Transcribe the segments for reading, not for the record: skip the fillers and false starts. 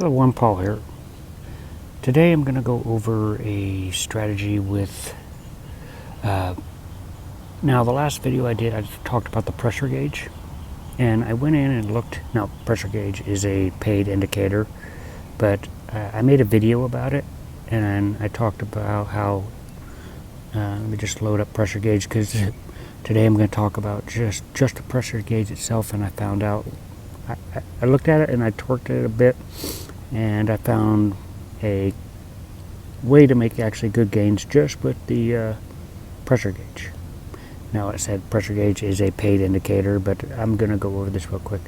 the One Paul here. Today I'm going to go over a strategy with, now the last video I did, I talked about the pressure gauge, and I went in and looked. Now pressure gauge is a paid indicator, but I made a video about it, and I talked about how, let me just load up pressure gauge, because today I'm going to talk about just the pressure gauge itself. And I found out, I looked at it and I torqued it a bit, and I found a way to make actually good gains just with the pressure gauge. Now it said pressure gauge is a paid indicator, but I'm going to go over this real quick.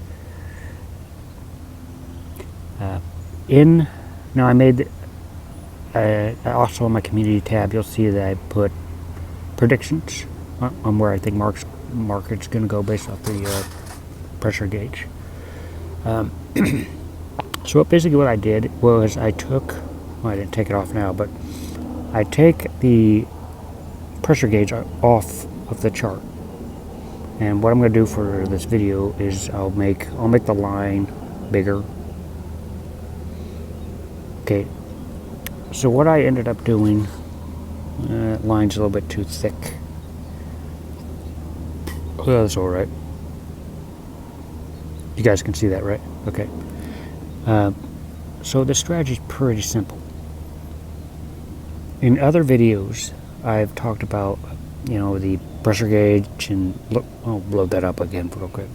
Now I made, also on my community tab, you'll see that I put predictions on where I think market's going to go based off the pressure gauge. So basically what I did was I took, well, I didn't take it off now, but I take the pressure gauge off of the chart. And what I'm going to do for this video is I'll make the line bigger. Okay. So what I ended up doing, line's a little bit too thick. Oh, that's all right. You guys can see that, right? Okay. So the strategy is pretty simple. In other videos, I've talked about, the pressure gauge, and look, I'll load that up again real quick.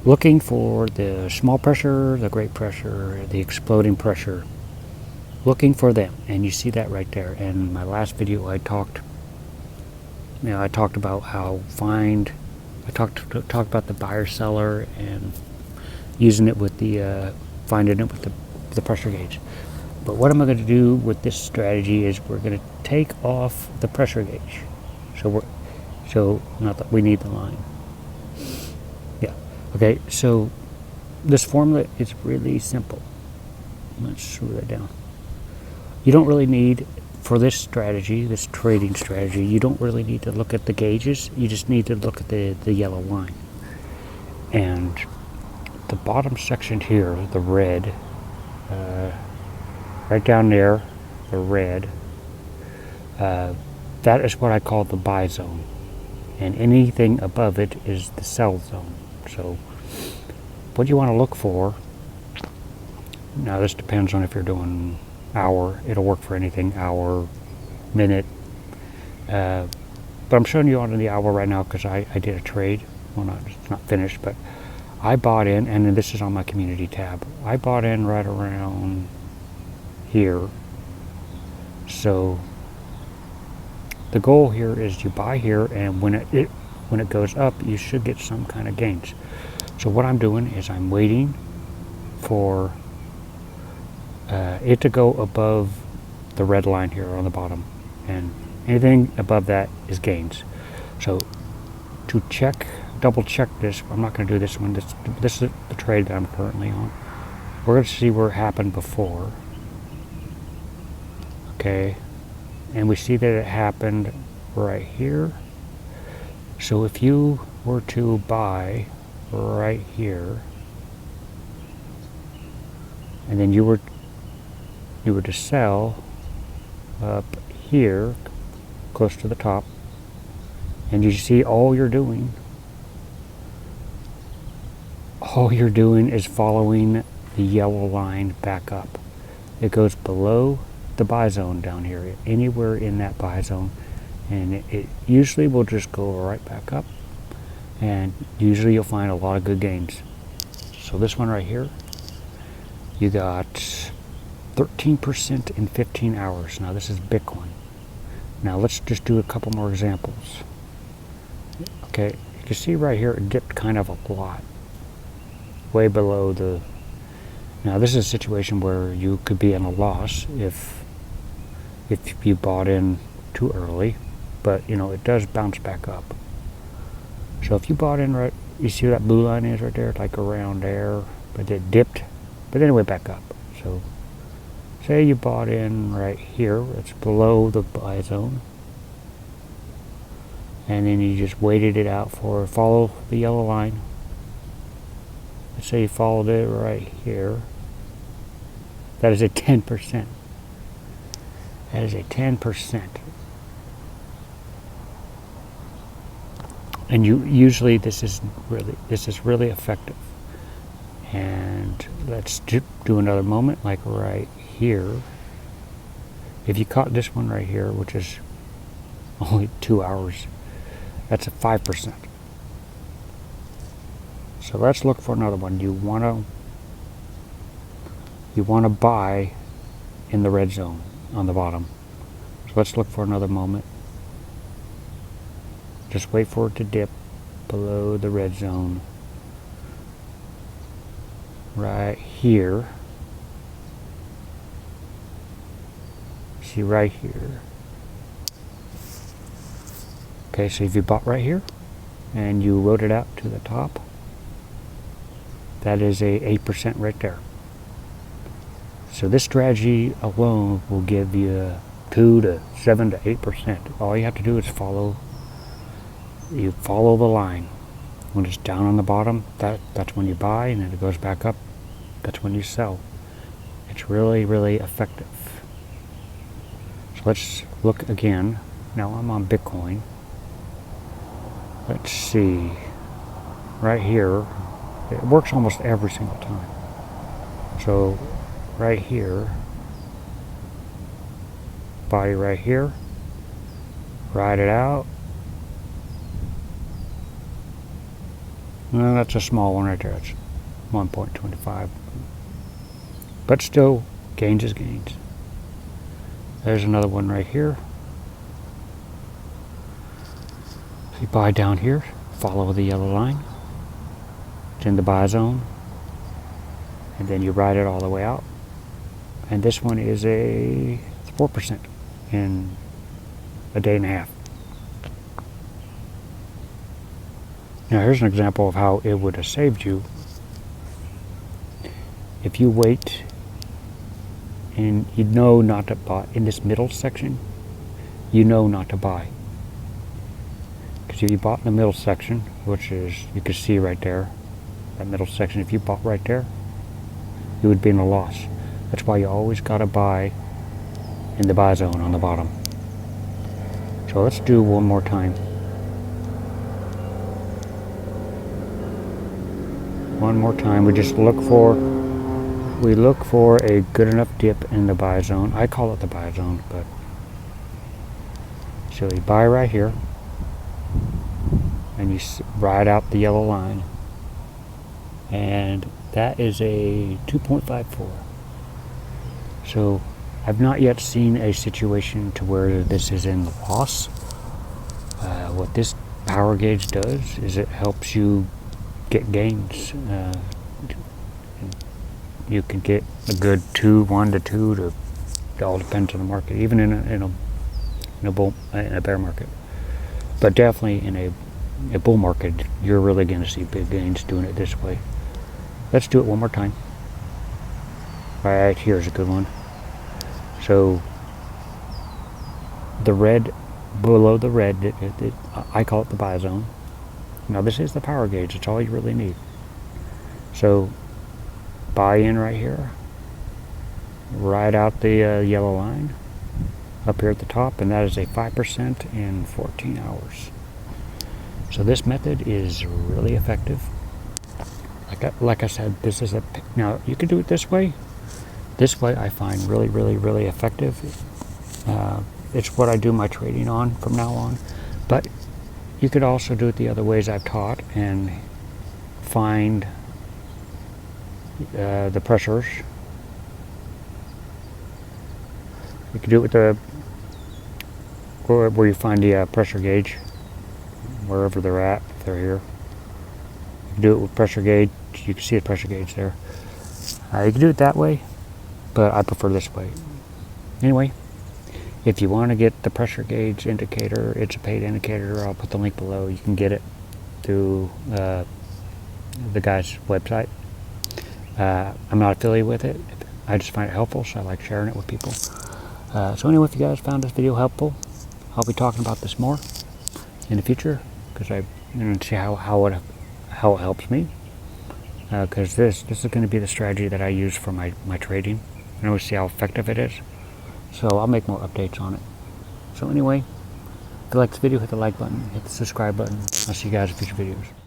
Looking for the small pressure, the great pressure, the exploding pressure. Looking for them, and you see that right there. And my last video, I talked about how I talked about the buyer seller and using it with the finding it with the pressure gauge. But what am I going to do with this strategy is we're going to take off the pressure gauge. So not that we need the line. Yeah. Okay. So this formula is really simple. Let's slow that down. You don't really need, for this strategy, this trading strategy, you don't really need to look at the gauges. You just need to look at the yellow line. And the bottom section here, the red, right down there, the red, that is what I call the buy zone. And anything above it is the sell zone. So what you want to look for, now this depends on if you're doing hour, it'll work for anything, hour, minute, but I'm showing you on the hour right now because I did a trade. Well, it's not finished, but I bought in, and then this is on my community tab. I bought in right around here. So the goal here is you buy here, and when it goes up, you should get some kind of gains. So what I'm doing is I'm waiting for it to go above the red line here on the bottom, and anything above that is gains. So to double check this, I'm not going to do this one. This is the trade that I'm currently on. We're going to see where it happened before. Okay, and we see that it happened right here. So if you were to buy right here, and then you were to sell up here close to the top, and you see all you're doing is following the yellow line back up. It goes below the buy zone down here, anywhere in that buy zone, and it usually will just go right back up, and usually you'll find a lot of good gains. So this one right here, you got 13% in 15 hours. Now this is Bitcoin. Now let's just do a couple more examples. Okay, you can see right here it dipped kind of a lot, way below the. Now this is a situation where you could be in a loss if you bought in too early, but it does bounce back up. So if you bought in right, you see where that blue line is right there, like around there, but it dipped, but then it went back up. So say you bought in right here, it's below the buy zone, and then you just waited it out follow the yellow line. Let's say you followed it right here, That is a 10%. That is a 10%. And usually this is really effective. And let's do another moment, like right here. If you caught this one right here, which is only 2 hours, that's a 5%. So let's look for another one. You want to buy in the red zone on the bottom. So let's look for another moment. Just wait for it to dip below the red zone. Right here. See right here. Okay, so if you bought right here and you wrote it out to the top, that is a 8% right there. So this strategy alone will give you 2 to 7 to 8%. All you have to do is follow the line. When it's down on the bottom, that's when you buy, and then it goes back up, that's when you sell. It's really, really effective. So let's look again. Now I'm on Bitcoin. Let's see. Right here, it works almost every single time. So right here, buy right here, ride it out. No, that's a small one right there. It's 1.25. But still, gains is gains. There's another one right here. So you buy down here, follow the yellow line. It's in the buy zone. And then you ride it all the way out. And this one is a 4% in a day and a half. Now here's an example of how it would have saved you. If you wait and you know not to buy in this middle section, you know not to buy. Because if you bought in the middle section, which is, you can see right there, that middle section, if you bought right there, you would be in a loss. That's why you always got to buy in the buy zone on the bottom. So let's do one more time. One more time, we look for a good enough dip in the buy zone. I call it the buy zone, but so you buy right here, and you ride out the yellow line, and that is a 2.54. So I've not yet seen a situation to where this is in loss. What this power gauge does is it helps you get gains. You can get a good 1 to 2 it all depends on the market, even in a bear market. But definitely in a bull market, you're really going to see big gains doing it this way. Let's do it one more time. Right here's a good one. So the red, below the red, I call it the buy zone. Now this is the power gauge, it's all you really need. So buy in right here, ride out the yellow line up here at the top, and that is a 5% in 14 hours. So this method is really effective. Like I said, this is now you can do it this way. This way I find really, really, really effective. It's what I do my trading on from now on. But you could also do it the other ways I've taught and find the pressures. You can do it with where you find the pressure gauge, wherever they're at, if they're here. You can do it with pressure gauge. You can see the pressure gauge there. You can do it that way, but I prefer this way. Anyway, if you want to get the pressure gauge indicator, it's a paid indicator. I'll put the link below. You can get it through the guy's website. I'm not affiliated with it. I just find it helpful, so I like sharing it with people. So anyway, if you guys found this video helpful, I'll be talking about this more in the future, because I see how it helps me. Because this is going to be the strategy that I use for my trading. and we'll see how effective it is. So I'll make more updates on it. So anyway, if you like this video, hit the like button, hit the subscribe button. I'll see you guys in future videos.